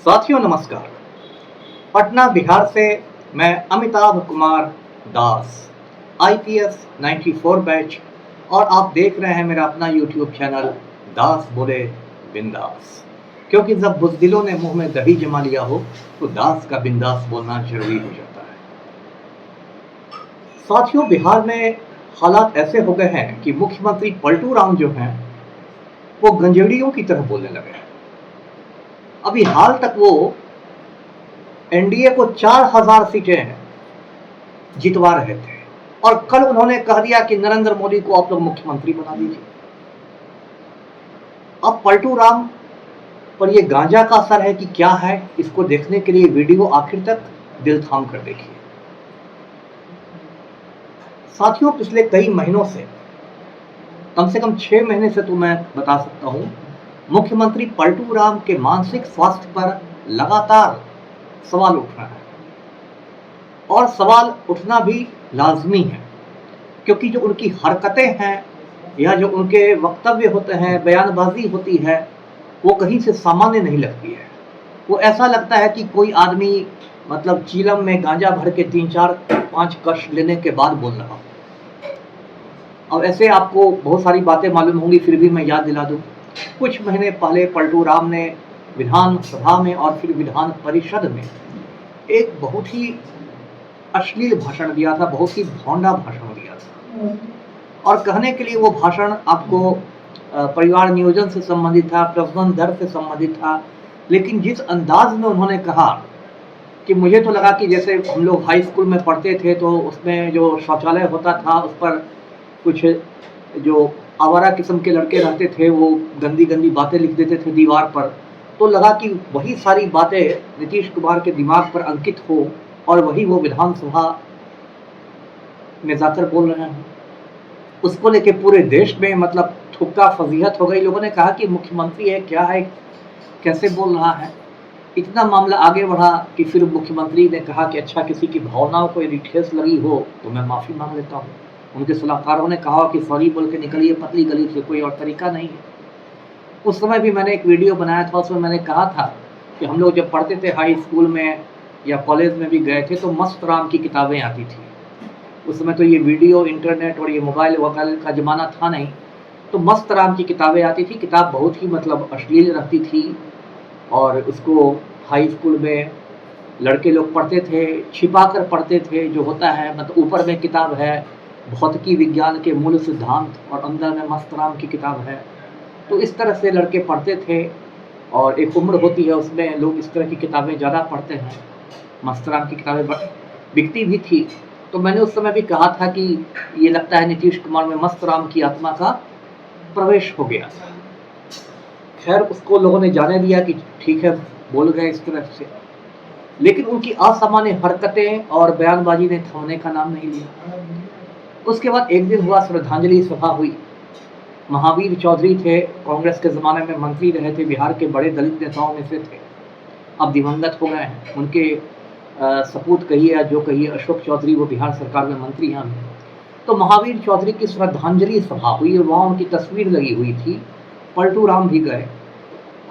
साथियों नमस्कार। पटना बिहार से मैं अमिताभ कुमार दास, आईपीएस 94 बैच, और आप देख रहे हैं मेरा अपना यूट्यूब चैनल दास बोले बिंदास। क्योंकि जब बुज़दिलों ने मुंह में दही जमा लिया हो तो दास का बिंदास बोलना जरूरी हो जाता है। साथियों, बिहार में हालात ऐसे हो गए हैं कि मुख्यमंत्री पलटू राम जो हैं वो गंजेड़ियों की तरह बोलने लगे हैं। अभी हाल तक वो एनडीए को 4000 सीटें जितवा रहे थे और कल उन्होंने कह दिया कि नरेंद्र मोदी को आप लोग मुख्यमंत्री बना दीजिए। अब पलटू राम पर यह गांजा का असर है कि क्या है, इसको देखने के लिए वीडियो आखिर तक दिल थाम कर देखिए। साथियों, पिछले कई महीनों से, कम से कम 6 महीने से तो मैं बता सकता हूं, मुख्यमंत्री पलटू राम के मानसिक स्वास्थ्य पर लगातार सवाल उठ रहा है और सवाल उठना भी लाजमी है, क्योंकि जो उनकी हरकतें हैं या जो उनके वक्तव्य होते हैं, बयानबाजी होती है, वो कहीं से सामान्य नहीं लगती है। वो ऐसा लगता है कि कोई आदमी मतलब चीलम में गांजा भर के 3-4-5 कश लेने के बाद बोल रहा हो। अब ऐसे आपको बहुत सारी बातें मालूम होंगी, फिर भी मैं याद दिला दूं। कुछ महीने पहले पलटू राम ने विधानसभा में और फिर विधान परिषद में एक बहुत ही अश्लील भाषण दिया था, बहुत ही भौंडा भाषण दिया था। और कहने के लिए वो भाषण आपको परिवार नियोजन से संबंधित था, प्रजनन दर से संबंधित था, लेकिन जिस अंदाज में उन्होंने कहा कि मुझे तो लगा कि जैसे हम लोग हाई स्कूल में पढ़ते थे तो उसमें जो शौचालय होता था उस पर कुछ जो आवारा किस्म के लड़के रहते थे वो गंदी गंदी बातें लिख देते थे दीवार पर। तो लगा कि वही सारी बातें नीतीश कुमार के दिमाग पर अंकित हो और वही वो विधानसभा में जाकर बोल रहे हैं। उसको लेके पूरे देश में मतलब थुक्का फजीहत हो गई। लोगों ने कहा कि मुख्यमंत्री है, क्या है, कैसे बोल रहा है। इतना मामला आगे बढ़ा कि फिर मुख्यमंत्री ने कहा कि अच्छा, किसी की भावनाओं को यदि ठेस लगी हो तो मैं माफ़ी मांग लेता हूँ। उनके सलाहकारों ने कहा कि सॉरी बोल के निकलिए पतली गली से, कोई और तरीका नहीं है। उस समय भी मैंने एक वीडियो बनाया था, उसमें मैंने कहा था कि हम लोग जब पढ़ते थे हाई स्कूल में या कॉलेज में भी गए थे तो मस्त राम की किताबें आती थी। उस समय तो ये वीडियो, इंटरनेट और ये मोबाइल वगैरह का ज़माना था नहीं, तो मस्त राम की किताबें आती थी। किताब बहुत ही मतलब अश्लील रहती थी और उसको हाई स्कूल में लड़के लोग पढ़ते थे, छिपा कर पढ़ते थे। जो होता है मतलब ऊपर में किताब है भौतिकी विज्ञान के मूल सिद्धांत और अंदर में मस्त राम की किताब है। तो इस तरह से लड़के पढ़ते थे और एक उम्र होती है उसमें लोग इस तरह की किताबें ज़्यादा पढ़ते हैं। मस्त राम की किताबें बिकती भी थी। तो मैंने उस समय भी कहा था कि ये लगता है नीतीश कुमार में मस्त राम की आत्मा का प्रवेश हो गया था। खैर, उसको लोगों ने जाने दिया कि ठीक है, बोल गए इस तरह से, लेकिन उनकी असामान्य हरकतें और बयानबाजी ने थमने का नाम नहीं लिया। उसके बाद एक दिन हुआ, श्रद्धांजलि सभा हुई। महावीर चौधरी थे, कांग्रेस के ज़माने में मंत्री रहे थे, बिहार के बड़े दलित नेताओं में से थे, अब दिवंगत हो गए हैं। उनके सपूत कहिए या जो कहिए, अशोक चौधरी, वो बिहार सरकार में मंत्री हैं। तो महावीर चौधरी की श्रद्धांजलि सभा हुई और वहाँ उनकी तस्वीर लगी हुई थी। पलटू राम भी गए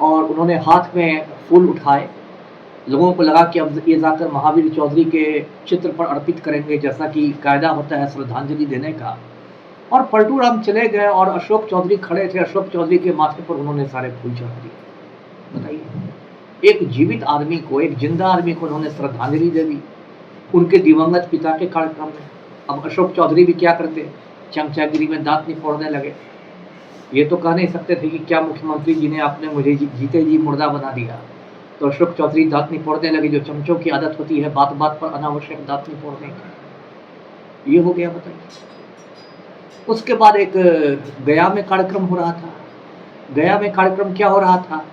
और उन्होंने हाथ में फूल उठाए। लोगों को लगा कि अब ये जाकर महावीर चौधरी के चित्र पर अर्पित करेंगे, जैसा कि कायदा होता है श्रद्धांजलि देने का। और पलटू राम चले गए और अशोक चौधरी खड़े थे। अशोक चौधरी के माथे पर उन्होंने सारे फूल चढ़ा दिए। बताइए, एक जीवित आदमी को, एक जिंदा आदमी को उन्होंने श्रद्धांजलि दे दी उनके दिवंगत पिता के कार्यक्रम में। अब अशोक चौधरी भी क्या करते, चमचागिरी में दांत नहीं फोड़ने लगे। ये तो कह नहीं सकते थे कि क्या मुख्यमंत्री जी ने आपने मुझे जीते जी मुर्दा बना दिया। तो अशोक चौधरी दांत नहीं फोड़ने लगे, जो चमचों की आदत होती है बात बात पर अनावश्यक दांत नहीं फोड़ने की। ये हो गया, बताइए। उसके बाद एक गया में कार्यक्रम हो रहा था। गया में कार्यक्रम क्या हो रहा था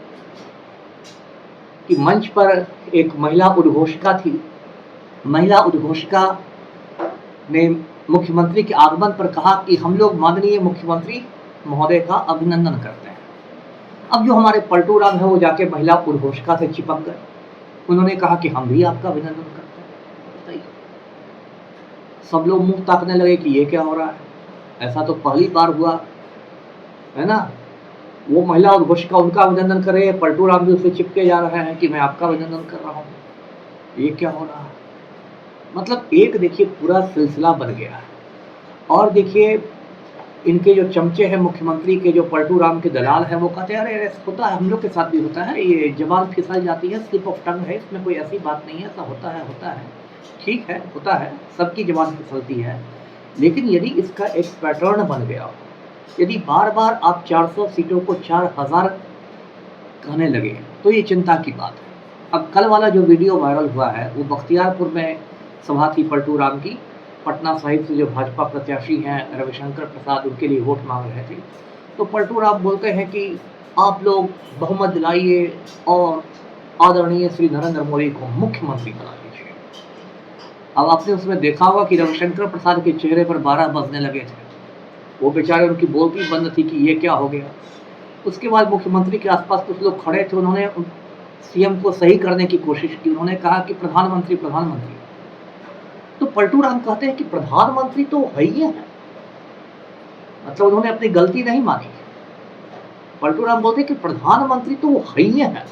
कि मंच पर एक महिला उद्घोषिका थी। महिला उद्घोषिका ने मुख्यमंत्री के आगमन पर कहा कि हम लोग माननीय मुख्यमंत्री महोदय का अभिनंदन करते हैं। अब जो हमारे पलटू राम है वो जाके महिला उद्घोषिका से चिपक गए। उन्होंने कहा कि हम भी आपका अभिनंदन करते हैं। बताइए, सब लोग मुंह ताकने लगे कि ये क्या हो रहा है, ऐसा तो पहली बार हुआ है ना। वो महिला उद्घोषिका उनका अभिनंदन कर रही है, पलटू राम भी उससे चिपके जा रहे हैं कि मैं आपका अभिनंदन कर रहा हूँ। ये क्या हो रहा है? मतलब एक देखिए पूरा सिलसिला बन गया है। और देखिए इनके जो चमचे हैं मुख्यमंत्री के, जो पलटू राम के दलाल हैं, वो कहते हैं अरे होता है, हम लोग के साथ भी होता है, ये जबान फिसल जाती है, स्लिप ऑफ टंग है, इसमें कोई ऐसी बात नहीं है, ऐसा होता है, ठीक है, होता है, सबकी जबान फिसलती है। लेकिन यदि इसका एक पैटर्न बन गया हो, यदि बार बार आप 400 सीटों को 4000 कहने लगे, तो ये चिंता की बात है। अब कल वाला जो वीडियो वायरल हुआ है, वो बख्तियारपुर में सभा थी पलटू राम की, पटना साहिब से जो भाजपा प्रत्याशी हैं रविशंकर प्रसाद, उनके लिए वोट मांग रहे थे। तो पलटू राम बोलते हैं कि आप लोग बहुमत दिलाइए और आदरणीय श्री नरेंद्र मोदी को मुख्यमंत्री बना लीजिए। अब आपने उसमें देखा होगा कि रविशंकर प्रसाद के चेहरे पर 12 बजने लगे थे, वो बेचारे, उनकी बोलती बंद थी कि ये क्या हो गया। उसके बाद मुख्यमंत्री के आसपास कुछ लोग खड़े थे, उन्होंने सीएम को सही करने की कोशिश की, उन्होंने कहा कि प्रधानमंत्री प्रधानमंत्री। तो पलटू राम कहते हैं कि प्रधानमंत्री तो है ही है, मतलब उन्होंने अपनी गलती नहीं मानी। पलटू राम बोलते हैं कि प्रधानमंत्री तो है ही है,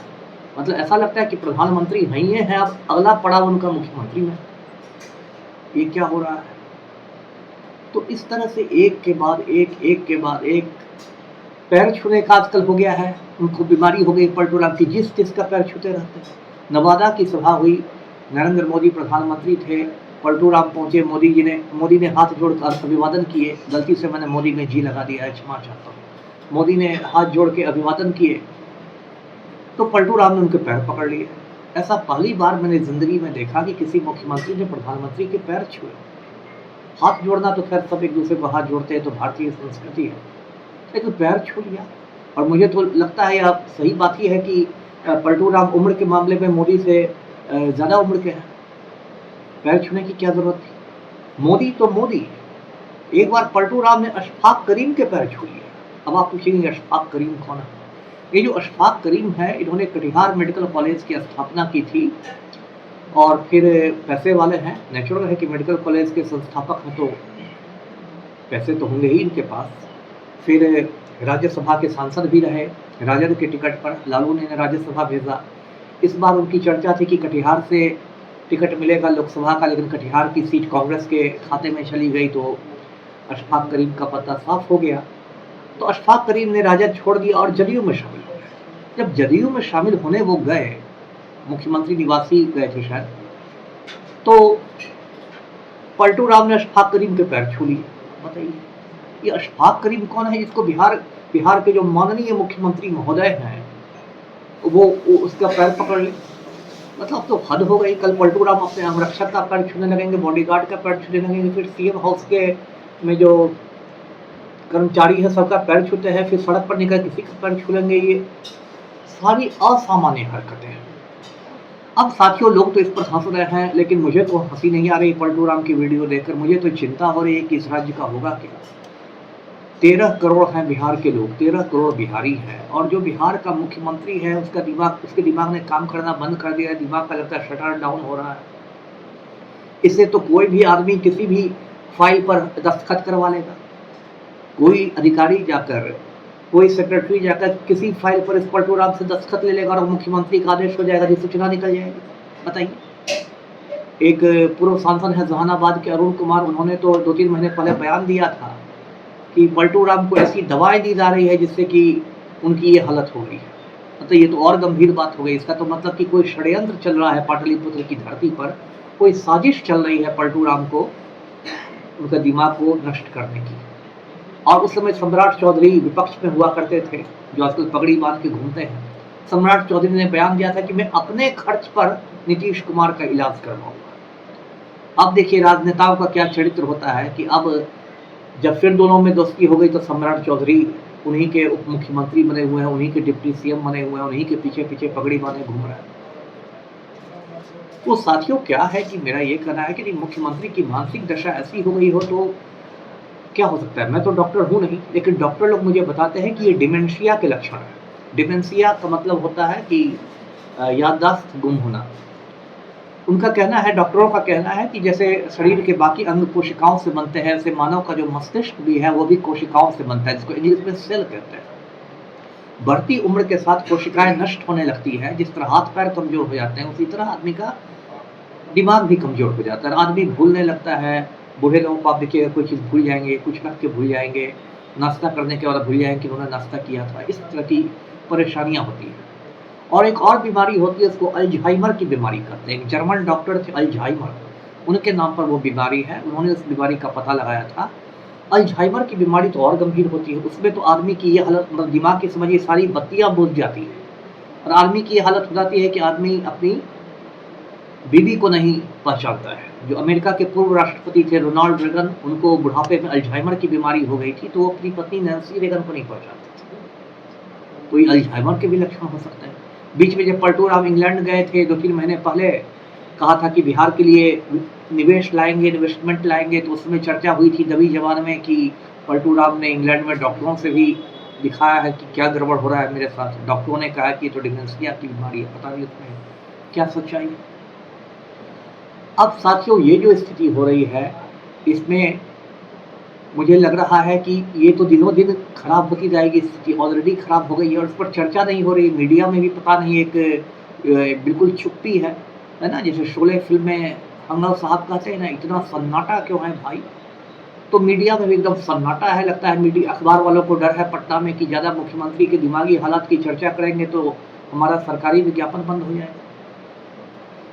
मतलब ऐसा लगता है कि प्रधानमंत्री है ही है, अब अगला पड़ाव उनका मुख्यमंत्री में। ये क्या हो रहा है? तो इस तरह से एक के बाद एक पैर छूने का आजकल हो गया है, उनको बीमारी हो गई पलटू राम की, जिसका पैर छूते रहते हैं। नवादा की सभा हुई, नरेंद्र मोदी प्रधानमंत्री थे, पलटू राम पहुंचे, मोदी ने हाथ जोड़कर अभिवादन किए, गलती से मैंने मोदी में जी लगा दिया है, क्षमा चाहता हूँ। मोदी ने हाथ जोड़ के अभिवादन किए, तो पलटू राम ने उनके पैर पकड़ लिए। ऐसा पहली बार मैंने जिंदगी में देखा कि किसी मुख्यमंत्री ने प्रधानमंत्री के पैर छुए। हाथ जोड़ना तो खैर सब एक दूसरे को हाथ जोड़ते हैं, तो भारतीय संस्कृति है, लेकिन पैर छू लिया। और मुझे तो लगता है यह सही बात ही है कि पलटू राम उम्र के मामले में मोदी से ज़्यादा उम्र के हैं, पैर छूने की क्या जरूरत थी? मोदी तो मोदी। एक बार पलटू राम ने अशफाक करीम के पैर छू लिए। अब आप पूछेंगे अशफाक करीम कौन है? ये जो अशफाक करीम है, इन्होंने कटिहार मेडिकल कॉलेज की स्थापना की थी, और फिर पैसे वाले हैं, नेचुरल है कि मेडिकल कॉलेज के संस्थापक हैं तो पैसे तो होंगे ही इनके पास। फिर राज्यसभा के सांसद भी रहे, राजद के टिकट पर लालू ने राज्यसभा भेजा। इस बार उनकी चर्चा थी कि कटिहार से टिकट मिलेगा लोकसभा का, लेकिन कटिहार की सीट कांग्रेस के खाते में चली गई, तो अशफाक करीम का पता साफ हो गया। तो अशफाक करीम ने राजद छोड़ दिया और जदयू में शामिल हो गए। जब जदयू में शामिल होने वो गए, मुख्यमंत्री निवास ही गए थे शायद, तो पलटू राम ने अशफाक करीम के पैर छू लिए। बताइए ये अशफाक करीम कौन है, जिसको बिहार के जो माननीय मुख्यमंत्री महोदय हैं वो उसका पैर पकड़ ले? मतलब तो हद हो गई। कल पलटू राम अपने अंगरक्षक का पैर छूने लगेंगे, बॉडीगार्ड का पैर छूने लगेंगे, फिर सीएम हाउस के में जो कर्मचारी है सबका पैर छूते हैं, फिर सड़क पर निकल किसी का पैर छू लेंगे। ये सारी असामान्य हरकतें हैं। अब साथियों, लोग तो इस पर हंस रहे हैं, लेकिन मुझे तो हंसी नहीं आ रही पलटू राम की वीडियो देखकर। मुझे तो चिंता हो रही है कि इस राज्य का होगा क्या। 13 करोड़ हैं बिहार के लोग, 13 करोड़ बिहारी हैं, और जो बिहार का मुख्यमंत्री है उसके दिमाग ने काम करना बंद कर दिया है। दिमाग का लगता है शटर डाउन हो रहा है। इससे तो कोई भी आदमी किसी भी फाइल पर दस्तखत करवा लेगा, कोई अधिकारी जाकर, कोई सेक्रेटरी जाकर किसी फाइल पर इस पलटू राम से दस्तखत ले लेगा और मुख्यमंत्री का आदेश हो जाएगा, अधिसूचना निकल जाएगी। बताइए, एक पूर्व सांसद है जहानाबाद के अरुण कुमार, उन्होंने तो 2-3 महीने पहले बयान दिया था कि पलटू राम को ऐसी दवाएं दी जा रही है जिससे कि उनकी ये हालत हो गई है। मतलब ये तो और गंभीर बात हो गई। इसका तो मतलब कि कोई षड्यंत्र चल रहा है पाटलिपुत्र की धरती पर, कोई साजिश चल रही है पलटू राम को, उनका दिमाग को नष्ट करने की। और उस समय सम्राट चौधरी विपक्ष में हुआ करते थे, जो आजकल पगड़ी बांध के घूमते हैं। सम्राट चौधरी ने बयान दिया था कि मैं अपने खर्च पर नीतीश कुमार का इलाज करवाऊंगा। अब देखिए राजनेताओं का क्या चरित्र होता है कि अब जब फिर दोनों में दोस्ती हो गई तो सम्राट चौधरी उन्हीं के उप मुख्यमंत्री बने हुए हैं, उन्हीं के डिप्टी सीएम बने हुए हैं, उन्हीं के पीछे पीछे पगड़ी बांधे घूम रहे हैं। तो साथियों, क्या है कि मेरा ये कहना है कि मुख्यमंत्री की मानसिक दशा ऐसी हो गई हो तो क्या हो सकता है। मैं तो डॉक्टर हूँ नहीं, लेकिन डॉक्टर लोग मुझे बताते हैं कि ये डिमेंशिया के लक्षण है। डिमेंशिया का मतलब होता है कि याददाश्त गुम होना। उनका कहना है, डॉक्टरों का कहना है कि जैसे शरीर के बाकी अंग कोशिकाओं से बनते हैं, ऐसे मानव का जो मस्तिष्क भी है वो भी कोशिकाओं से बनता है, जिसको इंग्लिश में सेल कहते हैं। बढ़ती उम्र के साथ कोशिकाएं नष्ट होने लगती हैं, जिस तरह हाथ पैर कमजोर हो जाते हैं उसी तरह आदमी का दिमाग भी कमजोर हो जाता है, आदमी भूलने लगता है। बूढ़े लोगों को आप देखिएगा कोई चीज़ भूल जाएँगे, कुछ रख के भूल जाएँगे, नाश्ता करने के बाद भूल जाएँगे कि उन्होंने नाश्ता किया था, इस तरह की परेशानियाँ होती हैं। और एक और बीमारी होती है, उसको अल्ज़ाइमर की बीमारी कहते हैं। एक जर्मन डॉक्टर थे अल्ज़ाइमर, उनके नाम पर वो बीमारी है, उन्होंने उस बीमारी का पता लगाया था। अल्ज़ाइमर की बीमारी तो और गंभीर होती है, उसमें तो आदमी की ये हालत, मतलब दिमाग की समझिए सारी बत्तियाँ बुझ जाती हैं और आदमी की ये हालत हो जाती है कि आदमी अपनी बीवी को नहीं पहचानता है। जो अमेरिका के पूर्व राष्ट्रपति थे रोनाल्ड रेगन, उनको बुढ़ापे में अल्ज़ाइमर की बीमारी हो गई थी, तो वो अपनी पत्नी नैन्सी रेगन को नहीं पहचानते थे। तो ये अल्ज़ाइमर के भी लक्षण हो सकते हैं। बीच में जब पलटू राम इंग्लैंड गए थे 2-3 महीने पहले, कहा था कि बिहार के लिए निवेश लाएँगे, इन्वेस्टमेंट लाएँगे, तो उसमें चर्चा हुई थी दबी ज़बान में कि पलटू राम ने इंग्लैंड में डॉक्टरों से भी दिखाया है कि क्या गड़बड़ हो रहा है मेरे साथ। डॉक्टरों ने कहा कि ये तो डिमेंशिया की बीमारी है, पता नहीं उसमें क्या सच्चाई है। अब साथियों ये जो स्थिति हो रही है, इसमें मुझे लग रहा है कि ये तो दिनों-दिन खराब होती जाएगी, स्थिति ऑलरेडी खराब हो गई है और इस पर चर्चा नहीं हो रही। मीडिया में भी पता नहीं, एक बिल्कुल चुप्पी है ना? जैसे शोले फ़िल्म में हंगल साहब कहते हैं ना, इतना सन्नाटा क्यों है भाई? तो मीडिया में भी एकदम सन्नाटा है, लगता है मीडिया अखबार वालों को डर है पटना में कि ज़्यादा मुख्यमंत्री के दिमागी हालात की चर्चा करेंगे तो हमारा सरकारी विज्ञापन बंद हो जाएगा।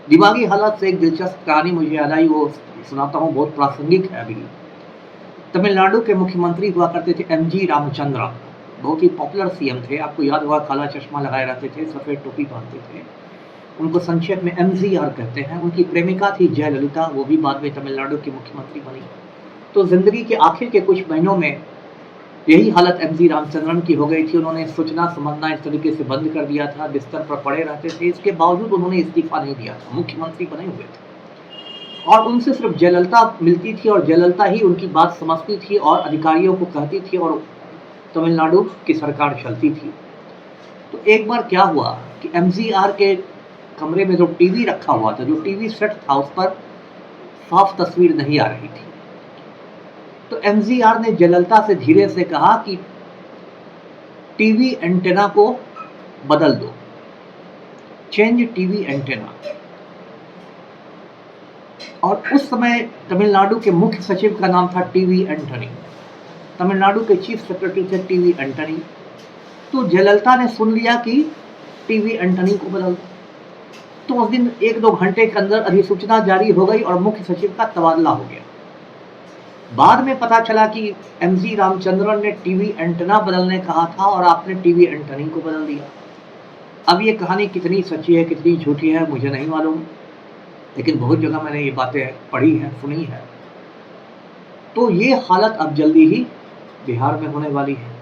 दिमागी हालात से एक दिलचस्प कहानी मुझे याद आई, वो सुनाता हूँ, बहुत प्रासंगिक है अभी। तमिलनाडु के मुख्यमंत्री हुआ करते थे एमजी रामचंद्रन, बहुत ही पॉपुलर सीएम थे, आपको याद होगा, काला चश्मा लगाए रहते थे, सफ़ेद टोपी पहनते थे। उनको संक्षेप में एमजीआर कहते हैं। उनकी प्रेमिका थी जयललिता, वो भी बाद में तमिलनाडु की मुख्यमंत्री बनी। तो ज़िंदगी के आखिर के कुछ महीनों में यही हालत एमजी रामचंद्रन की हो गई थी। उन्होंने सोचना समझना इस तरीके से बंद कर दिया था, बिस्तर पर पड़े रहते थे। इसके बावजूद उन्होंने इस्तीफा नहीं दिया था, मुख्यमंत्री बने हुए थे और उनसे सिर्फ जयललिता मिलती थी और जयललिता ही उनकी बात समझती थी और अधिकारियों को कहती थी और तमिलनाडु की सरकार चलती थी। तो एक बार क्या हुआ कि एमजीआर के कमरे में जो टीवी रखा हुआ था, जो टीवी सेट था, उस पर साफ तस्वीर नहीं आ रही थी। तो एमजीआर ने जयललिता से धीरे से कहा कि टीवी एंटेना को बदल दो, चेंज टीवी एंटेना। और उस समय तमिलनाडु के मुख्य सचिव का नाम था टीवी एंटनी, तमिलनाडु के चीफ सेक्रेटरी थे टीवी एंटनी। तो जयललिता ने सुन लिया कि टीवी एंटनी को बदल दो। तो उस दिन 1-2 घंटे के अंदर अधिसूचना जारी हो गई और मुख्य सचिव का तबादला हो गया। बाद में पता चला कि एमजी रामचंद्रन ने टीवी एंटेना बदलने कहा था और आपने टीवी एंटनी को बदल दिया। अब ये कहानी कितनी सच्ची है, कितनी झूठी है, मुझे नहीं मालूम, लेकिन बहुत जगह मैंने ये बातें पढ़ी हैं, सुनी है। तो ये हालत अब जल्दी ही बिहार में होने वाली है।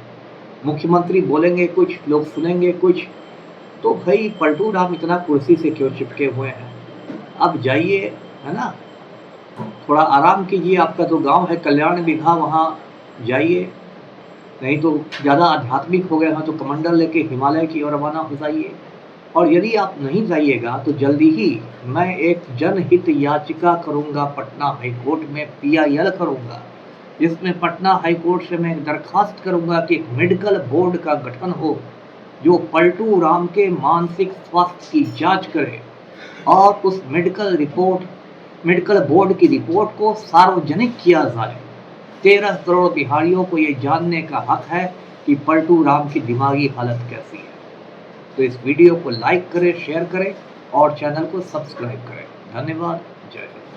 मुख्यमंत्री बोलेंगे कुछ, लोग सुनेंगे कुछ। तो भाई पलटू राम इतना कुर्सी से क्यों चिपके हुए हैं? अब जाइए, है ना, थोड़ा आराम कीजिए। आपका जो गांव है कल्याण बिघा, वहाँ जाइए, नहीं तो ज़्यादा आध्यात्मिक हो गए हैं तो कमंडल लेके हिमालय की ओर रवाना हो जाइए। और यदि आप नहीं जाइएगा तो जल्दी ही मैं एक जनहित याचिका करूंगा, पटना हाईकोर्ट में PIL करूंगा, जिसमें पटना हाईकोर्ट से मैं एक दरखास्त करूंगा कि एक मेडिकल बोर्ड का गठन हो जो पलटू राम के मानसिक स्वास्थ्य की जांच करे और उस मेडिकल बोर्ड की रिपोर्ट को सार्वजनिक किया जाए। 13 करोड़ बिहारियों को ये जानने का हक है कि पलटू राम की दिमागी हालत कैसी है। तो इस वीडियो को लाइक करें, शेयर करें और चैनल को सब्सक्राइब करें। धन्यवाद। जय हिंद।